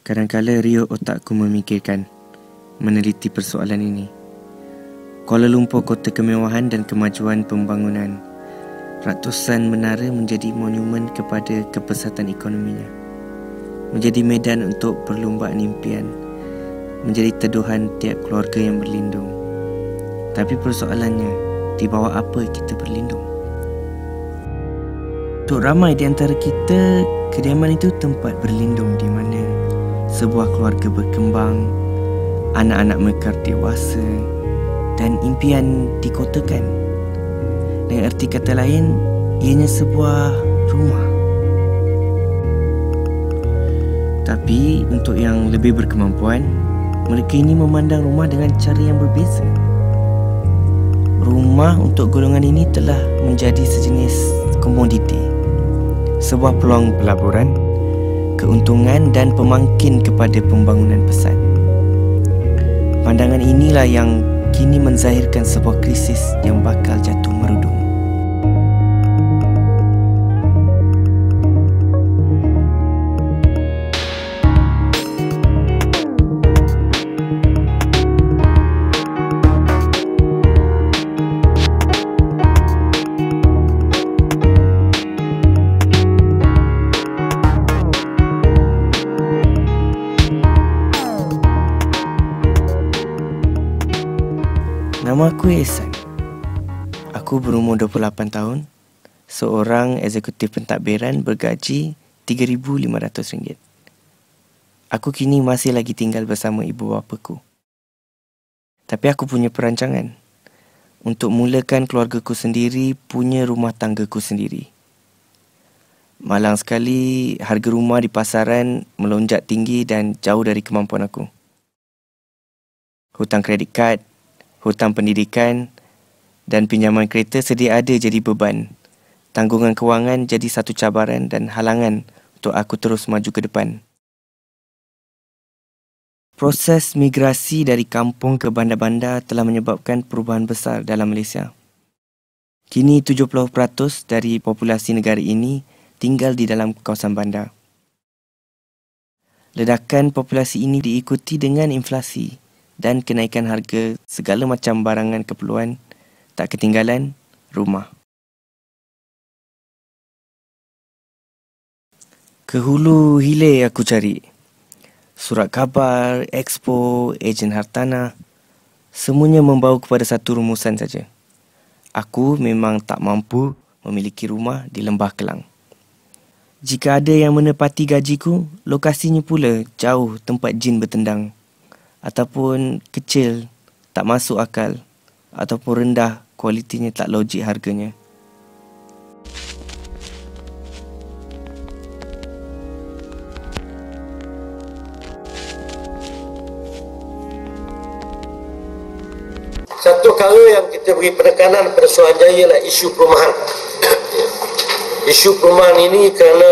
Kadang-kala riuh otakku memikirkan, meneliti persoalan ini. Kuala Lumpur kota kemewahan dan kemajuan pembangunan. Ratusan menara menjadi monumen kepada kepesatan ekonominya. Menjadi medan untuk perlumbaan impian. Menjadi teduhan tiap keluarga yang berlindung. Tapi persoalannya, di bawah apa kita berlindung? Untuk ramai di antara kita, kediaman itu tempat berlindung di mana sebuah keluarga berkembang, anak-anak mekar dewasa dan impian dikotakan. Dengan erti kata lain, ianya sebuah rumah. Tapi untuk yang lebih berkemampuan, mereka ini memandang rumah dengan cara yang berbeza. Rumah untuk golongan ini telah menjadi sejenis komoditi, sebuah peluang pelaburan, keuntungan dan pemangkin kepada pembangunan pesat. Pandangan inilah yang kini menzahirkan sebuah krisis yang bakal jatuh merudum. Nama aku Ihsan. Aku berumur 28 tahun, seorang eksekutif pentadbiran bergaji RM3,500. Aku kini masih lagi tinggal bersama ibu bapaku. Tapi aku punya perancangan untuk mulakan keluargaku sendiri, punya rumah tanggaku sendiri. Malang sekali harga rumah di pasaran melonjak tinggi dan jauh dari kemampuan aku. Hutang kredit kad, hutang pendidikan dan pinjaman kereta sedia ada jadi beban. Tanggungan kewangan jadi satu cabaran dan halangan untuk aku terus maju ke depan. Proses migrasi dari kampung ke bandar-bandar telah menyebabkan perubahan besar dalam Malaysia. Kini 70% dari populasi negara ini tinggal di dalam kawasan bandar. Ledakan populasi ini diikuti dengan inflasi dan kenaikan harga segala macam barangan keperluan, tak ketinggalan rumah. Ke hulu hilir aku cari. Surat khabar, expo, ejen hartanah, semuanya membawa kepada satu rumusan saja. Aku memang tak mampu memiliki rumah di Lembah Kelang. Jika ada yang menepati gajiku, lokasinya pula jauh tempat jin bertendang. Ataupun kecil, tak masuk akal, ataupun rendah, kualitinya tak logik harganya. Satu perkara yang kita beri penekanan pada Suruhanjaya ialah isu perumahan. Isu perumahan ini kerana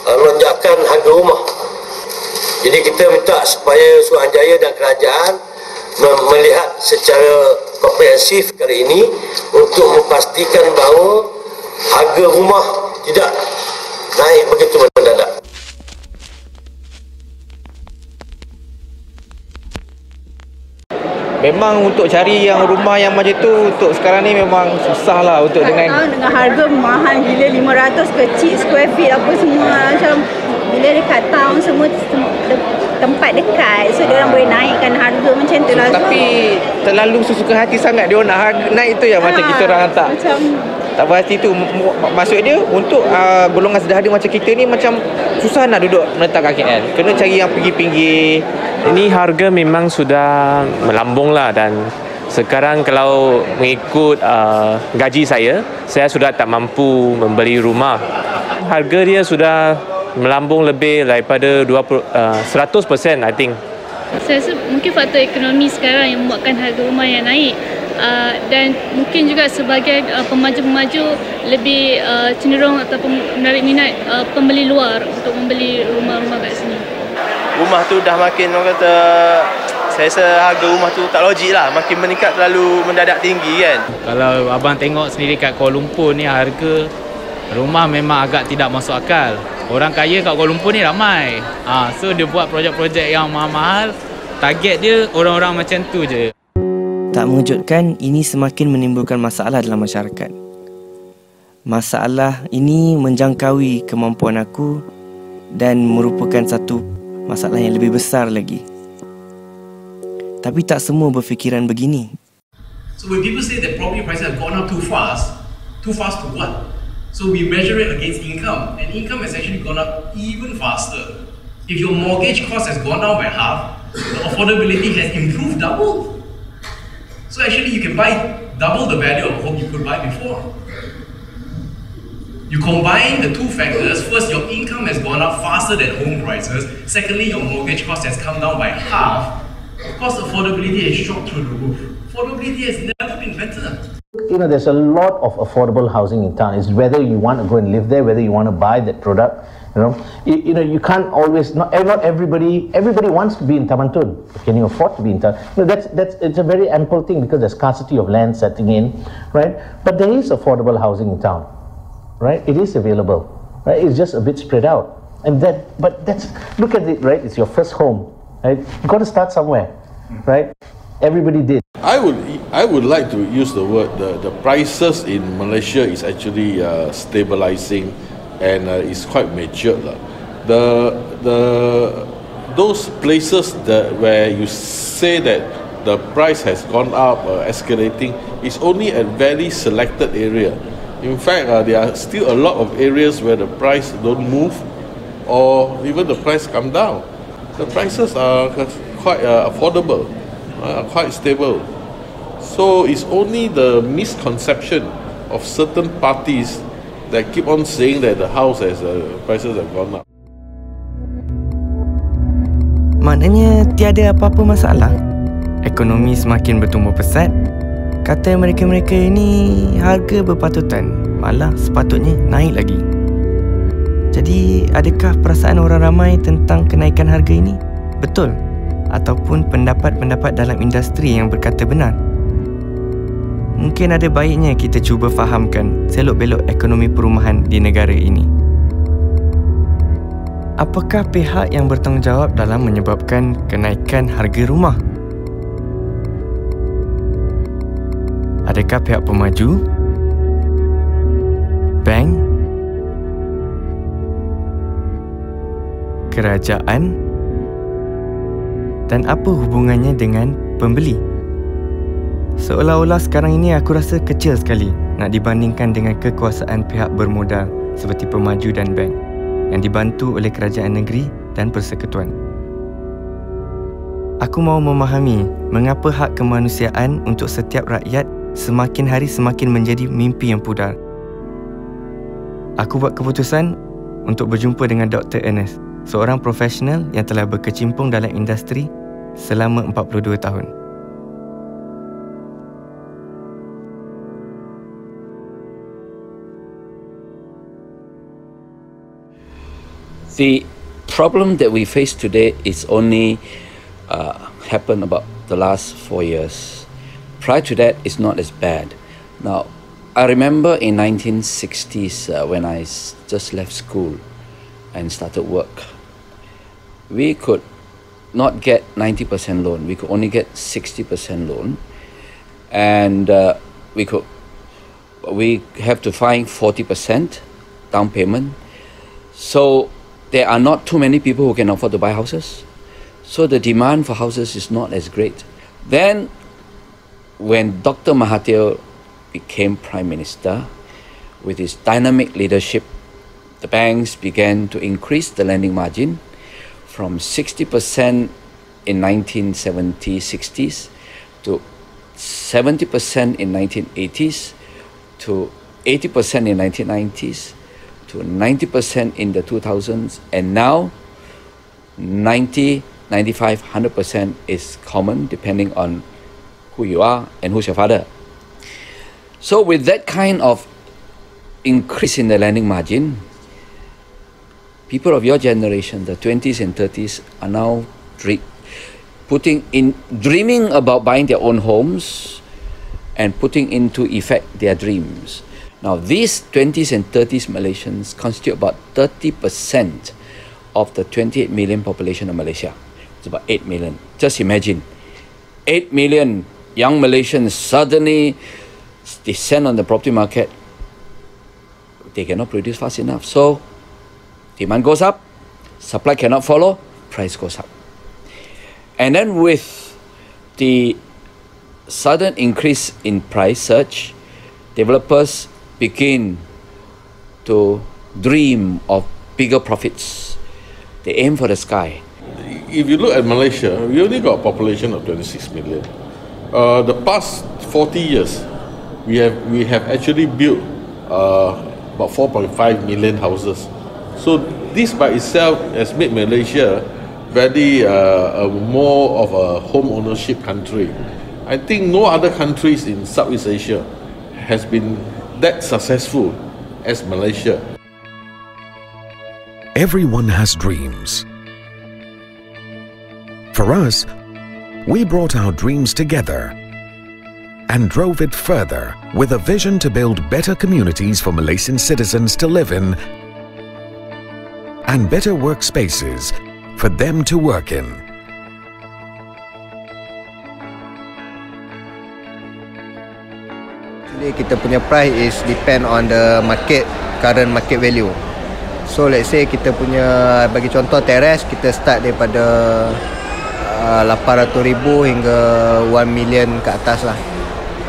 lonjakan harga rumah. Jadi kita minta supaya Suruhanjaya dan kerajaan melihat secara komprehensif kali ini untuk memastikan bahawa harga rumah tidak naik begitu mendadak. Memang untuk cari yang rumah yang macam tu untuk sekarang ni memang susah lah untuk dengan harga mahal gila, 500 kecil square feet apa semua, macam bila dekat town semua tempat dekat, so dia orang boleh naikkan harga macam tu lah. Tapi terlalu sesuka hati sangat dia orang nak naik tu yang macam kita orang tak berhati tu. Maksud dia untuk golongan sederhana macam kita ni macam susah nak duduk menetap kat KL. Kena cari yang pinggir-pinggir. Ini harga memang sudah melambung lah, dan sekarang kalau mengikut gaji saya sudah tak mampu membeli rumah. Harga dia sudah melambung lebih daripada 100% I think. Saya rasa mungkin faktor ekonomi sekarang yang membuatkan harga rumah yang naik, dan mungkin juga sebagai pemaju-pemaju lebih cenderung ataupun menarik minat pembeli luar untuk membeli rumah-rumah kat sini. Rumah tu dah makin, orang kata, saya rasa harga rumah tu tak logik lah, makin meningkat terlalu mendadak tinggi kan. Kalau abang tengok sendiri kat Kuala Lumpur ni, harga rumah memang agak tidak masuk akal. Orang kaya kat Kuala Lumpur ni ramai. So dia buat projek-projek yang mahal-mahal. Target dia orang-orang macam tu je. Tak mengejutkan, ini semakin menimbulkan masalah dalam masyarakat. Masalah ini menjangkaui kemampuan aku dan merupakan satu masalah yang lebih besar lagi. Tapi tak semua berfikiran begini. So when people say that property prices have gone up too fast to what? So we measure it against income, and income has actually gone up even faster. If your mortgage cost has gone down by half, the affordability has improved double. So actually you can buy double the value of a home you could buy before. You combine the two factors. First, your income has gone up faster than home prices. Secondly, your mortgage cost has come down by half. Of course, affordability has shot through the roof. Affordability has never been better. There's a lot of affordable housing in town. It's whether you want to go and live there, whether you want to buy that product. You can't always. Not everybody wants to be in Tamantun. Can you afford to be in town? It's a very ample thing because there's scarcity of land setting in, right? But there is affordable housing in town, right? It is available, right? It's just a bit spread out, look at it, right? It's your first home, right? You got to start somewhere, right? Everybody did. I would like to use the word the prices in Malaysia is actually stabilizing and is quite matured. Those places where you say that the price has gone up, escalating, is only a very selected area. In fact, there are still a lot of areas where the price don't move or even the price come down. The prices are quite affordable. Quite stable. So it's only the misconception of certain parties that keep on saying that the house prices have gone up. Maknanya tiada apa-apa masalah. Ekonomi semakin bertumbuh pesat. Kata mereka-mereka ini harga berpatutan, malah sepatutnya naik lagi. Jadi adakah perasaan orang ramai tentang kenaikan harga ini betul? Ataupun pendapat-pendapat dalam industri yang berkata benar? Mungkin ada baiknya kita cuba fahamkan selok-belok ekonomi perumahan di negara ini. Apakah pihak yang bertanggungjawab dalam menyebabkan kenaikan harga rumah? Adakah pihak pemaju? Bank? Kerajaan? Dan apa hubungannya dengan pembeli? Seolah-olah sekarang ini aku rasa kecil sekali nak dibandingkan dengan kekuasaan pihak bermodal seperti pemaju dan bank yang dibantu oleh kerajaan negeri dan persekutuan. Aku mahu memahami mengapa hak kemanusiaan untuk setiap rakyat semakin hari semakin menjadi mimpi yang pudar. Aku buat keputusan untuk berjumpa dengan Dr. Ernest, seorang profesional yang telah berkecimpung dalam industri selama 42 tahun. The problem that we face today is only happened about the last 4 years. Prior to that, it's not as bad. Now, I remember in 1960s when I just left school and started work, we could not get 90% loan. We could only get 60% loan, and we have to find 40% down payment. So there are not too many people who can afford to buy houses. So the demand for houses is not as great. Then when Dr. Mahathir became Prime Minister, with his dynamic leadership, the banks began to increase the lending margin from 60% in 1970s, 60s to 70% in 1980s, to 80% in 1990s, to 90% in the 2000s, and now 90, 95, 100% is common depending on who you are and who's your father. So with that kind of increase in the lending margin, people of your generation, the 20s and 30s, are now dreaming about buying their own homes and putting into effect their dreams. Now, these 20s and 30s Malaysians constitute about 30% of the 28 million population of Malaysia. It's about 8 million. Just imagine, 8 million young Malaysians suddenly descend on the property market. They cannot produce fast enough. So, demand goes up, supply cannot follow, price goes up. And then with the sudden increase in price surge, developers begin to dream of bigger profits. They aim for the sky. If you look at Malaysia, we only got a population of 26 million. The past 40 years, we have actually built about 4.5 million houses. So this by itself has made Malaysia very more of a home ownership country. I think no other countries in Southeast Asia has been that successful as Malaysia. Everyone has dreams. For us, we brought our dreams together and drove it further with a vision to build better communities for Malaysian citizens to live in and better workspaces for them to work in. Kita punya price is depend on the market, current market value. So let's say kita punya, bagi contoh teres, kita start daripada 800,000 hingga 1 million ke atas lah.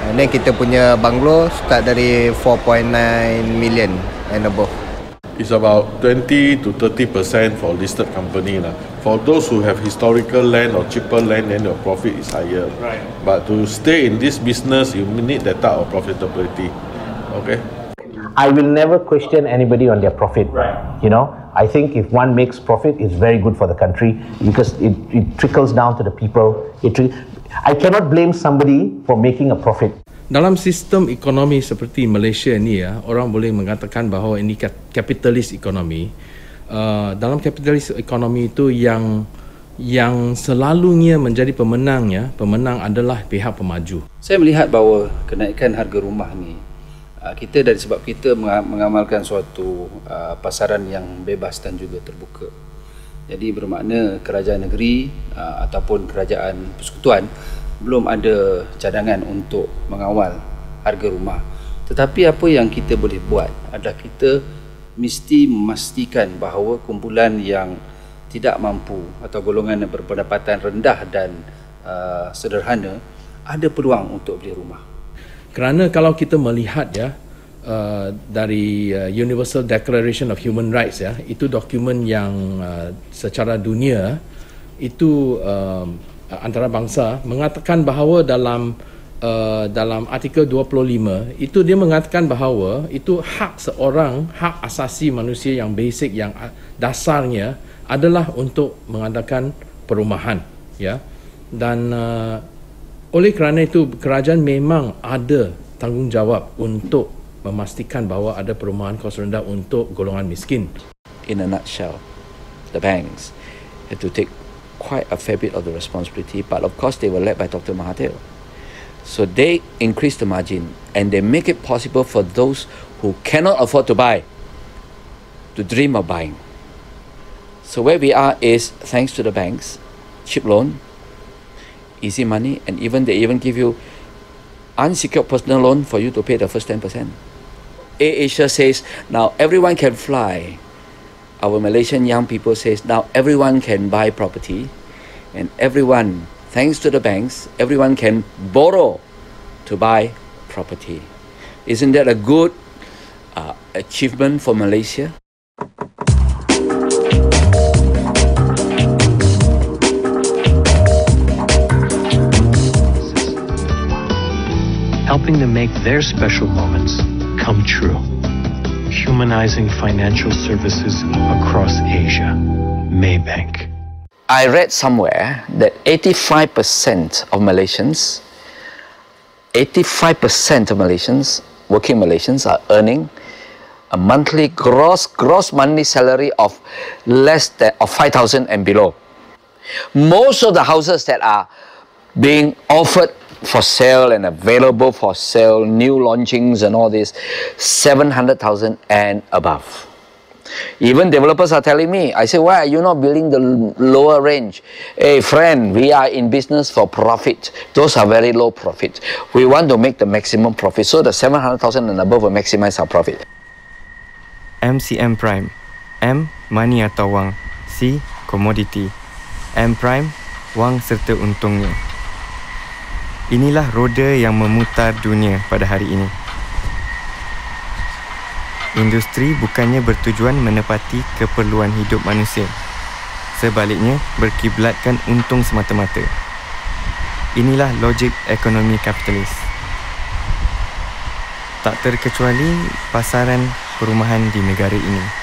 And then kita punya bungalow start dari 4.9 million and above. It's about 20 to 30% for listed company lah. For those who have historical land or cheaper land, then your profit is higher. Right. But to stay in this business, you need that type of profitability. Okay. I will never question anybody on their profit. Right. You know, I think if one makes profit, it's very good for the country because it trickles down to the people. I cannot blame somebody for making a profit. Dalam sistem ekonomi seperti Malaysia ni ya, orang boleh mengatakan bahawa ini capitalist ekonomi. Dalam capitalist ekonomi itu yang selalunya menjadi pemenangnya, pemenang adalah pihak pemaju. Saya melihat bahawa kenaikan harga rumah ni kita dari sebab kita mengamalkan suatu pasaran yang bebas dan juga terbuka. Jadi bermakna kerajaan negeri ataupun kerajaan persekutuan belum ada cadangan untuk mengawal harga rumah. Tetapi apa yang kita boleh buat adalah kita mesti memastikan bahawa kumpulan yang tidak mampu atau golongan yang berpendapatan rendah dan sederhana ada peluang untuk beli rumah. Kerana kalau kita melihat ya dari Universal Declaration of Human Rights ya, itu dokumen yang secara dunia itu antarabangsa mengatakan bahawa dalam artikel 25 itu dia mengatakan bahawa itu hak seorang, hak asasi manusia yang basic, yang dasarnya adalah untuk mengadakan perumahan ya. Dan oleh kerana itu kerajaan memang ada tanggungjawab untuk memastikan bahawa ada perumahan kos rendah untuk golongan miskin. In a nutshell, the banks have to take quite a fair bit of the responsibility, but of course they were led by Dr. Mahathir. So they increase the margin and they make it possible for those who cannot afford to buy to dream of buying. So where we are is thanks to the banks, cheap loan, easy money, and they even give you unsecured personal loan for you to pay the first 10%. Asia says now everyone can fly. Our Malaysian young people says now everyone can buy property, and everyone, thanks to the banks, everyone can borrow to buy property. Isn't that a good achievement for Malaysia? Helping to make their special moments come true. Humanizing financial services across Asia. Maybank. I read somewhere that 85% of Malaysians, working Malaysians are earning a monthly gross monthly salary of less than 5,000 and below. Most of the houses that are being offered for sale and available for sale, new launchings and all this, 700,000 and above. Even developers are telling me, I say, why are you not building the lower range? Hey friend, we are in business for profit. Those are very low profit. We want to make the maximum profit. So the 700,000 and above will maximize our profit. MCM Prime. M, money atau wang. C, commodity. M Prime, wang serta untungnya. Inilah roda yang memutar dunia pada hari ini. Industri bukannya bertujuan menepati keperluan hidup manusia. Sebaliknya, berkiblatkan untung semata-mata. Inilah logik ekonomi kapitalis. Tak terkecuali pasaran perumahan di negara ini.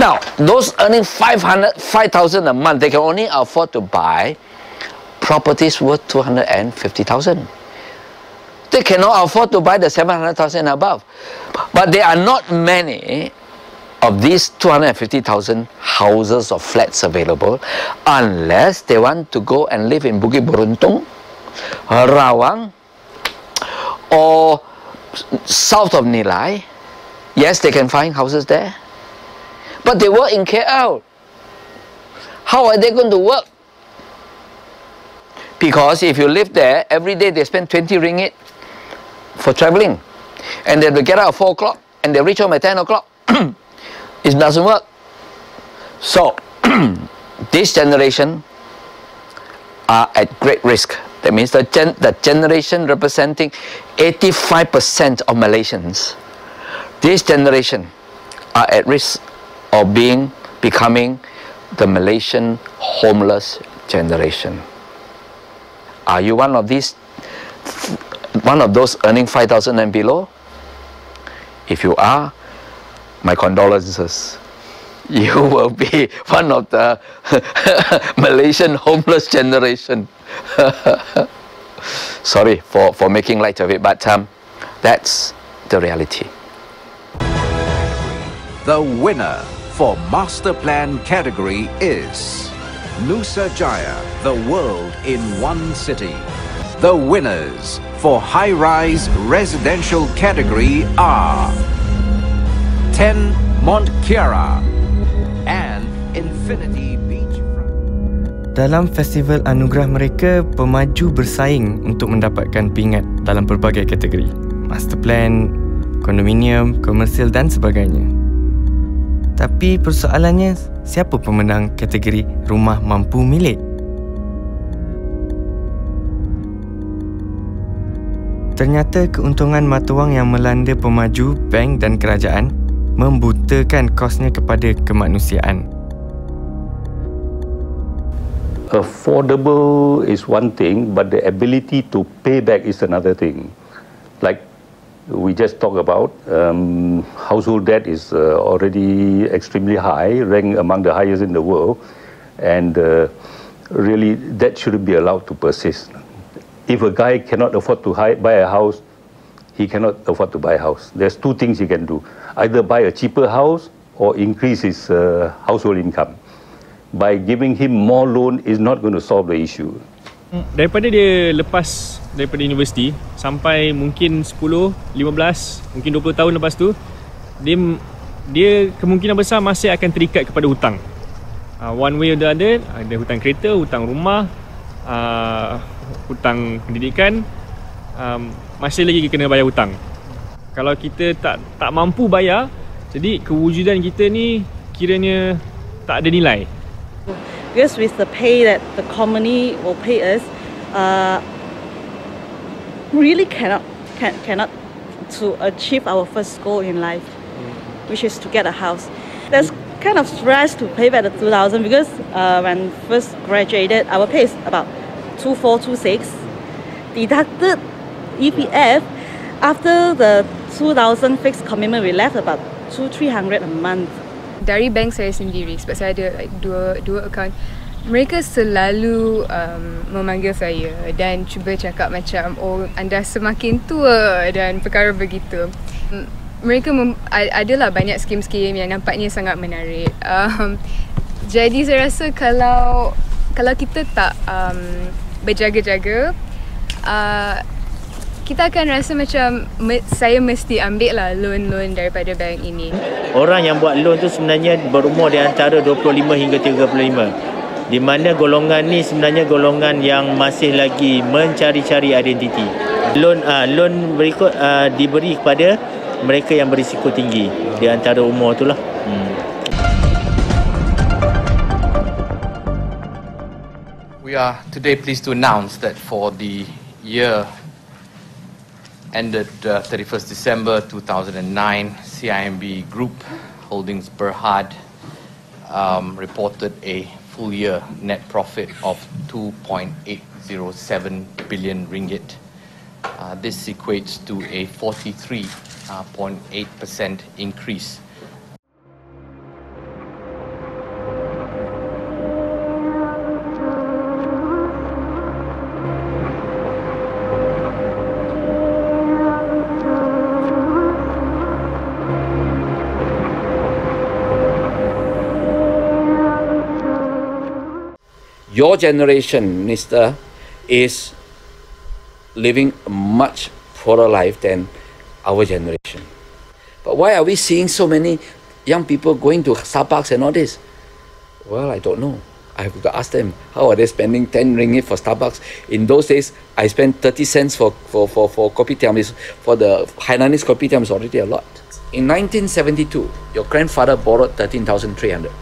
Now, those earning 5,000 a month, they can only afford to buy properties worth 250,000. They cannot afford to buy the 700,000 above. But there are not many of these 250,000 houses or flats available unless they want to go and live in Bukit Beruntung, Rawang, or south of Nilai. Yes, they can find houses there. But they work in KL. How are they going to work? Because if you live there, every day they spend 20 ringgit for travelling. And they will get out at 4 o'clock and they reach home at 10 o'clock. It doesn't work. So, this generation are at great risk. That means the generation representing 85% of Malaysians. This generation are at risk of becoming the Malaysian homeless generation. Are you one of those earning 5,000 and below? If you are, my condolences. You will be one of the Malaysian homeless generation. Sorry for making light of it, but that's the reality. The winner for Master Plan category is Nusa Jaya, the world in one city. The winners for high-rise residential category are 10 Mont Kiara and Infinity Beachfront. Dalam festival anugerah mereka, pemaju bersaing untuk mendapatkan pingat dalam pelbagai kategori. Master Plan, kondominium, komersial dan sebagainya. Tapi persoalannya, siapa pemenang kategori rumah mampu milik? Ternyata keuntungan mata wang yang melanda pemaju, bank dan kerajaan membutakan kosnya kepada kemanusiaan. Affordable is one thing, but the ability to pay back is another thing. Like we just talked about, household debt is already extremely high, ranked among the highest in the world, and really that shouldn't be allowed to persist. If a guy cannot afford to buy a house, he cannot afford to buy a house. There's two things he can do. Either buy a cheaper house or increase his household income. By giving him more loan is not going to solve the issue. Daripada dia lepas daripada universiti sampai mungkin 10, 15, mungkin 20 tahun lepas tu, dia kemungkinan besar masih akan terikat kepada hutang. One way or the other, ada hutang kereta, hutang rumah, hutang pendidikan, masih lagi kena bayar hutang. Kalau kita tak mampu bayar, jadi kewujudan kita ni kiranya tak ada nilai. Because with the pay that the company will pay us, really cannot to achieve our first goal in life, which is to get a house. There's kind of stress to pay back the 2,000 because when first graduated, our pay is about 2,426. Deducted EPF, after the 2,000 fixed commitment, we left about 200-300 a month. Dari bank saya sendiri, sebab saya ada like dua account. Mereka selalu memanggil saya dan cuba cakap macam, oh anda semakin tua dan perkara begitu. Mereka adalah banyak skim-skim yang nampaknya sangat menarik. Jadi saya rasa kalau kita tak berjaga-jaga, kita akan rasa macam saya mesti ambil lah loan daripada bank ini. Orang yang buat loan tu sebenarnya berumur di antara 25 hingga 35. Di mana golongan ni sebenarnya golongan yang masih lagi mencari-cari identiti. Loan berikut diberi kepada mereka yang berisiko tinggi di antara umur tu lah. We are today pleased to announce that for the year ended 31st December 2009, CIMB Group Holdings Berhad reported a full year net profit of 2.807 billion ringgit. This equates to a 43.8% increase. Your generation, Minister, is living a much poorer life than our generation. But why are we seeing so many young people going to Starbucks and all this? Well, I don't know. I have to ask them, how are they spending 10 ringgit for Starbucks? In those days, I spent 30 cents for kopitiam. For the Hainanese kopitiam is already a lot. In 1972, your grandfather borrowed 13,300.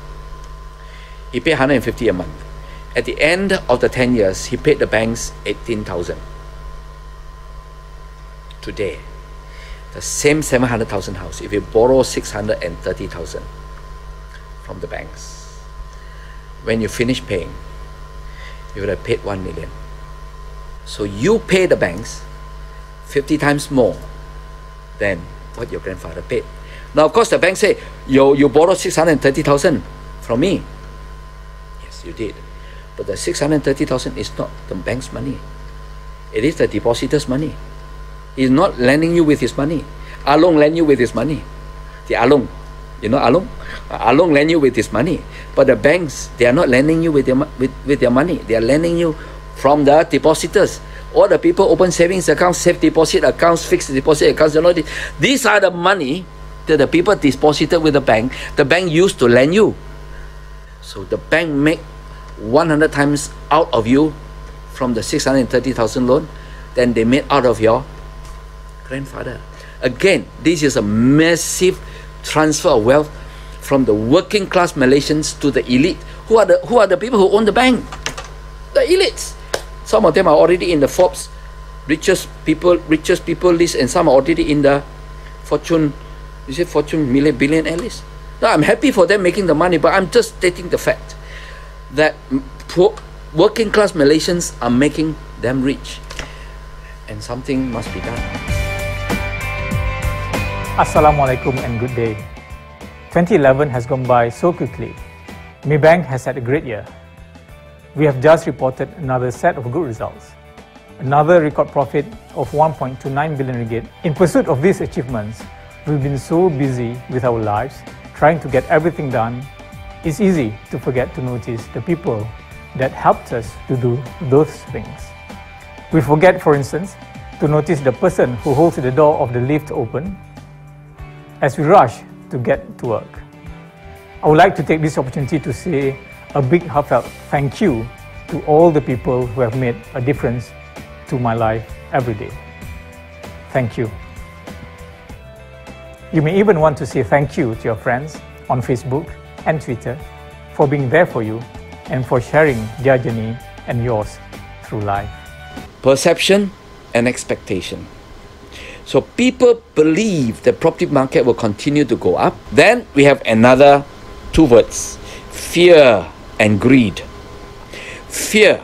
He paid 150 a month. At the end of the 10 years, he paid the banks 18,000. Today, the same 700,000 house, if you borrow 630,000 from the banks, when you finish paying, you would have paid 1 million. So you pay the banks 50 times more than what your grandfather paid. Now, of course, the bank say, you borrowed 630,000 from me. Yes, you did. But the 630,000 is not the bank's money. It is the depositor's money. He's not lending you with his money. Along lend you with his money. The Along, you know Along? Along lend you with his money. But the banks, they are not lending you with their money. They are lending you from the depositors. All the people open savings accounts, safe deposit accounts, fixed deposit accounts, and all this. These are the money that the people deposited with the bank used to lend you. So the bank make 100 times out of you from the 630,000 loan than they made out of your grandfather. Again, this is a massive transfer of wealth from the working class Malaysians to the elite. Who are the people who own the bank? The elites. Some of them are already in the Forbes richest people list, and some are already in the Fortune billionaire list. Now, I'm happy for them making the money, but I'm just stating the fact that working class Malaysians are making them rich, and something must be done. Assalamualaikum and good day. 2011 has gone by so quickly. Maybank has had a great year. We have just reported another set of good results. Another record profit of 1.29 billion ringgit. In pursuit of these achievements, we've been so busy with our lives, trying to get everything done. It's easy to forget to notice the people that helped us to do those things. We forget, for instance, to notice the person who holds the door of the lift open as we rush to get to work. I would like to take this opportunity to say a big heartfelt thank you to all the people who have made a difference to my life every day. Thank you. You may even want to say thank you to your friends on Facebook and Twitter for being there for you and for sharing their journey and yours through life. Perception and expectation. So people believe the property market will continue to go up. Then we have another two words: fear and greed. Fear.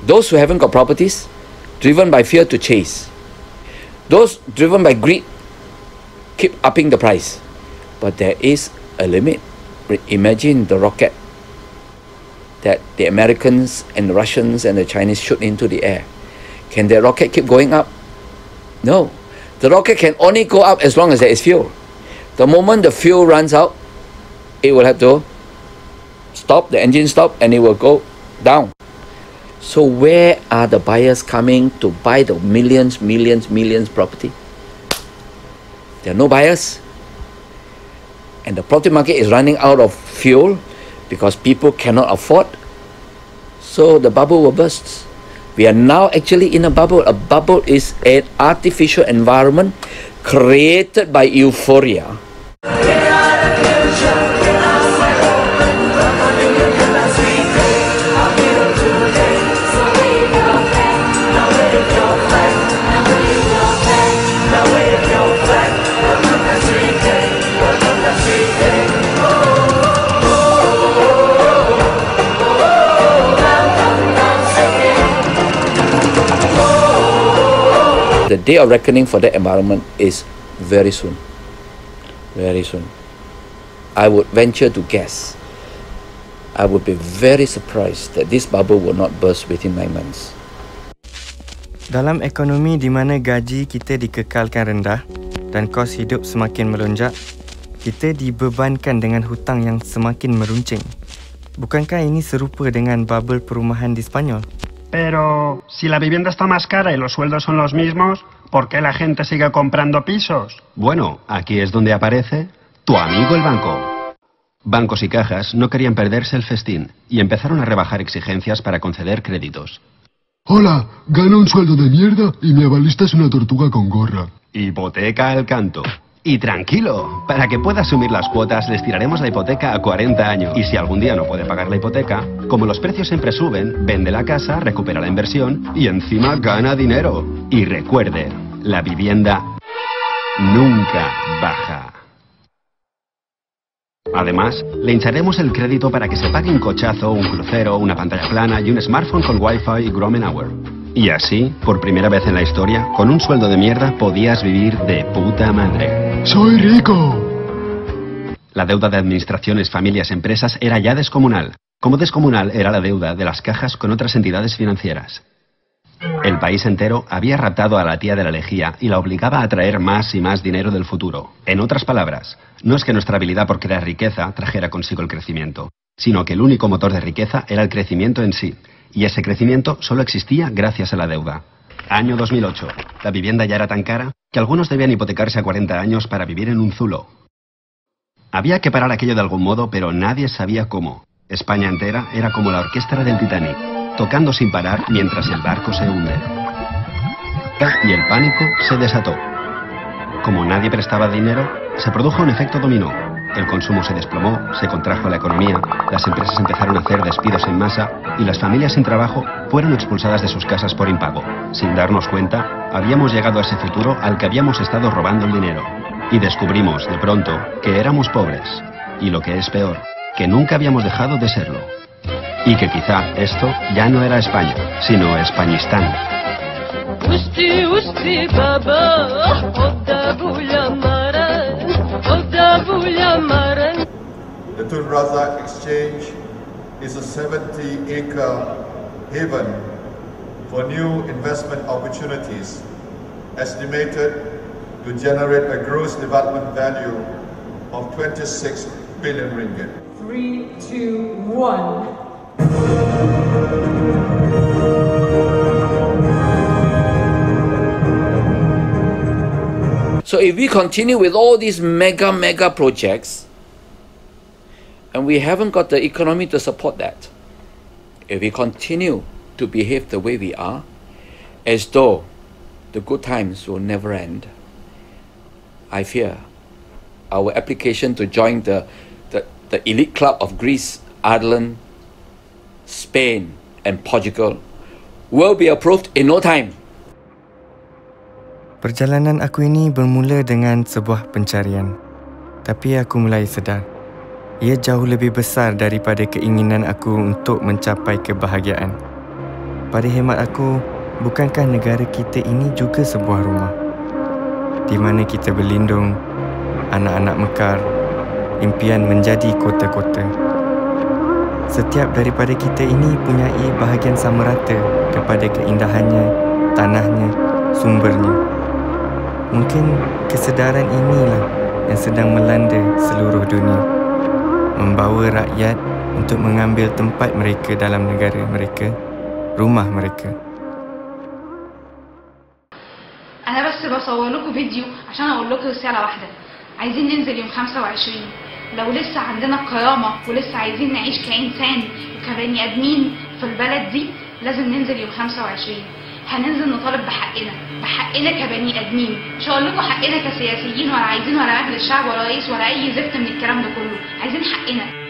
Those who haven't got properties, driven by fear to chase. Those driven by greed, keep upping the price. But there is a limit. Imagine the rocket that the Americans and the Russians and the Chinese shoot into the air. Can the rocket keep going up? No. The rocket can only go up as long as there is fuel. The moment the fuel runs out, it will have to stop, the engine stop, and it will go down. So where are the buyers coming to buy the millions property? There are no buyers. And the property market is running out of fuel because people cannot afford. So the bubble will burst. We are now actually in a bubble. A bubble is an artificial environment created by euphoria. The day of reckoning for that environment is very soon. Very soon. I would venture to guess. I would be very surprised that this bubble will not burst within 9 months. Dalam ekonomi di mana gaji kita dikekalkan rendah dan kos hidup semakin melonjak, kita dibebankan dengan hutang yang semakin meruncing. Bukankah ini serupa dengan bubble perumahan di Spanyol? Pero si la vivienda está más cara y los sueldos son los mismos, ¿por qué la gente sigue comprando pisos? Bueno, aquí es donde aparece tu amigo el banco. Bancos y cajas no querían perderse el festín y empezaron a rebajar exigencias para conceder créditos. Hola, gano un sueldo de mierda y mi avalista es una tortuga con gorra. Hipoteca al canto. Y tranquilo, para que pueda asumir las cuotas les tiraremos la hipoteca a 40 años. Y si algún día no puede pagar la hipoteca, como los precios siempre suben, vende la casa, recupera la inversión y encima gana dinero. Y recuerde, la vivienda nunca baja. Además, le hincharemos el crédito para que se pague un cochazo, un crucero, una pantalla plana y un smartphone con Wi-Fi y Grommen Hour. Y así, por primera vez en la historia, con un sueldo de mierda podías vivir de puta madre. ¡Soy rico! La deuda de administraciones, familias, empresas era ya descomunal. Como descomunal era la deuda de las cajas con otras entidades financieras. El país entero había raptado a la tía de la lejía y la obligaba a traer más y más dinero del futuro. En otras palabras, no es que nuestra habilidad por crear riqueza trajera consigo el crecimiento, sino que el único motor de riqueza era el crecimiento en sí. Y ese crecimiento solo existía gracias a la deuda. Año 2008. La vivienda ya era tan cara que algunos debían hipotecarse a 40 años para vivir en un zulo. Había que parar aquello de algún modo, pero nadie sabía cómo. España entera era como la orquesta del Titanic, tocando sin parar mientras el barco se hunde. Y el pánico se desató. Como nadie prestaba dinero, se produjo un efecto dominó. El consumo se desplomó, se contrajo la economía, las empresas empezaron a hacer despidos en masa y las familias sin trabajo fueron expulsadas de sus casas por impago. Sin darnos cuenta, habíamos llegado a ese futuro al que habíamos estado robando el dinero. Y descubrimos, de pronto, que éramos pobres. Y lo que es peor, que nunca habíamos dejado de serlo. Y que quizá esto ya no era España, sino Españistán. The Tun Razak Exchange is a 70-acre haven for new investment opportunities, estimated to generate a gross development value of 26 billion ringgit. 3, 2, 1. So if we continue with all these mega projects, and we haven't got the economy to support that, if we continue to behave the way we are, as though the good times will never end, I fear our application to join the elite club of Greece, Ireland, Spain, and Portugal will be approved in no time. Perjalanan aku ini bermula dengan sebuah pencarian. Tapi aku mulai sedar, ia jauh lebih besar daripada keinginan aku untuk mencapai kebahagiaan. Pada hemat aku, bukankah negara kita ini juga sebuah rumah? Di mana kita berlindung, anak-anak mekar, impian menjadi kota-kota. Setiap daripada kita ini punyai bahagian sama rata kepada keindahannya, tanahnya, sumbernya. Mungkin kesedaran inilah yang sedang melanda seluruh dunia, membawa rakyat untuk mengambil tempat mereka dalam negara mereka, rumah mereka. أنا بس بصور لكم فيديو عشان أقول لكم رسالة واحدة. عايزين ننزل يوم 25. لو لسه عندنا كرامة ولسه عايزين نعيش كإنسان وكبني آدمين في البلد دي، لازم ننزل يوم 25. هننزل نطالب بحقنا كبني آدمين. مش هقول لكم حقنا كسياسيين ولا عايزين ولا مجلس الشعب ولا رئيس ولا أي زفت من الكلام ده كله. عايزين حقنا.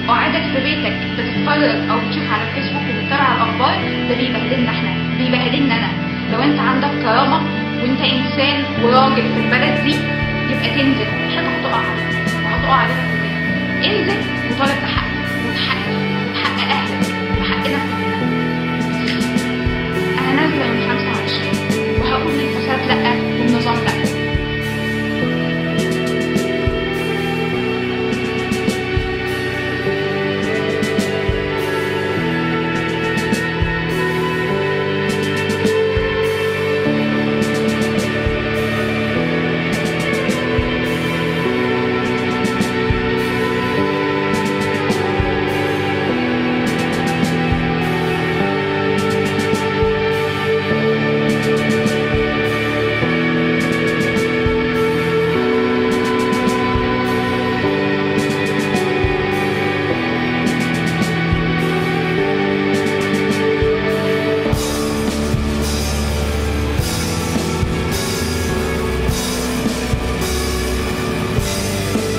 قاعدك في بيتك بتتفرج او تشوف على الفيسبوك وبتتابع الاخبار، ده بيبهدلنا احنا، بيبهدلنا انا. لو انت عندك كرامه وانت انسان وراجل في البلد دي، يبقى تنزل. حاجه هتقع عليك وهتقع علينا كلنا. انزل وطالب بحقك وبحق اهلك وحقنا كلنا. انا نازله يوم 25 وهقول للفساد لا والنظام لا.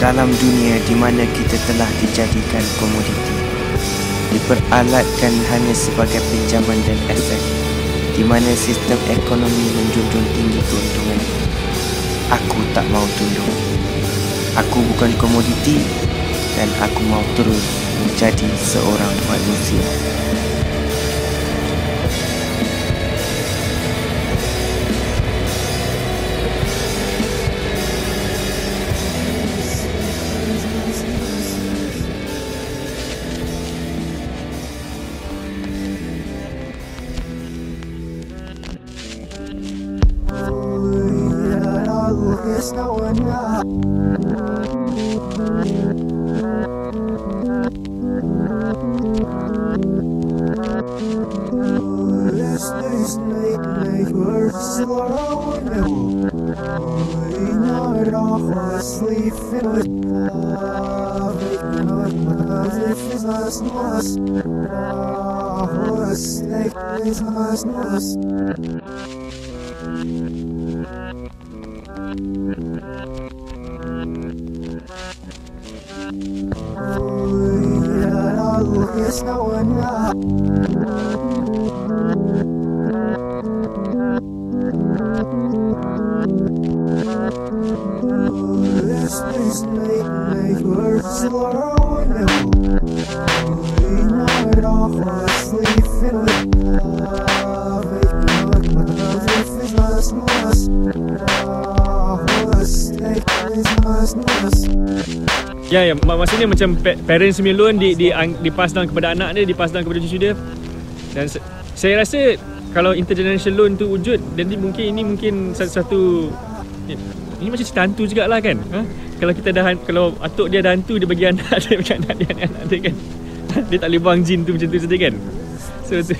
Dalam dunia di mana kita telah dijadikan komoditi, diperalatkan hanya sebagai pinjaman dan aset, di mana sistem ekonomi menjunjung tinggi keuntungan, aku tak mau tunduk. Aku bukan komoditi dan aku mau terus menjadi seorang manusia. Ya, maksudnya macam parents punya loan dipass down kepada anak dia, dipass down kepada cucu dia. Dan saya rasa kalau intergenerational loan tu wujud, dan ini mungkin satu ini macam cerita hantu jugalah kan. Kalau kita kalau atuk dia ada hantu, dia bagi anak dia, bagi anak dia kan. Dia tak boleh buang jin tu macam tu saja kan. So tu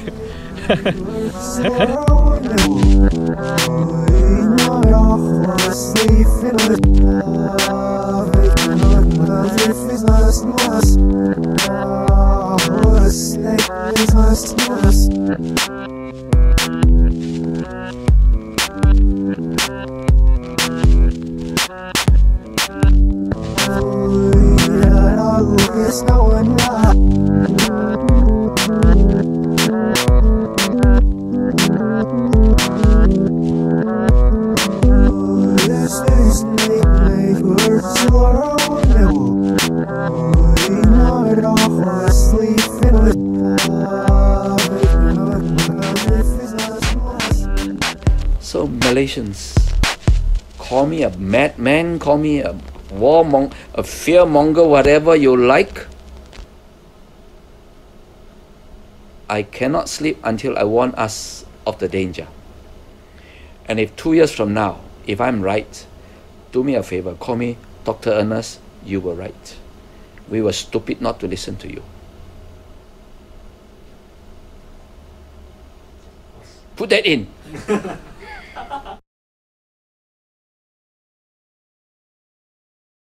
So Malaysians, call me a madman, call me a a fearmonger, whatever you like. I cannot sleep until I warn us of the danger. And if 2 years from now, if I'm right, do me a favor, call me Dr. Ernest, you were right. We were stupid not to listen to you. Put that in.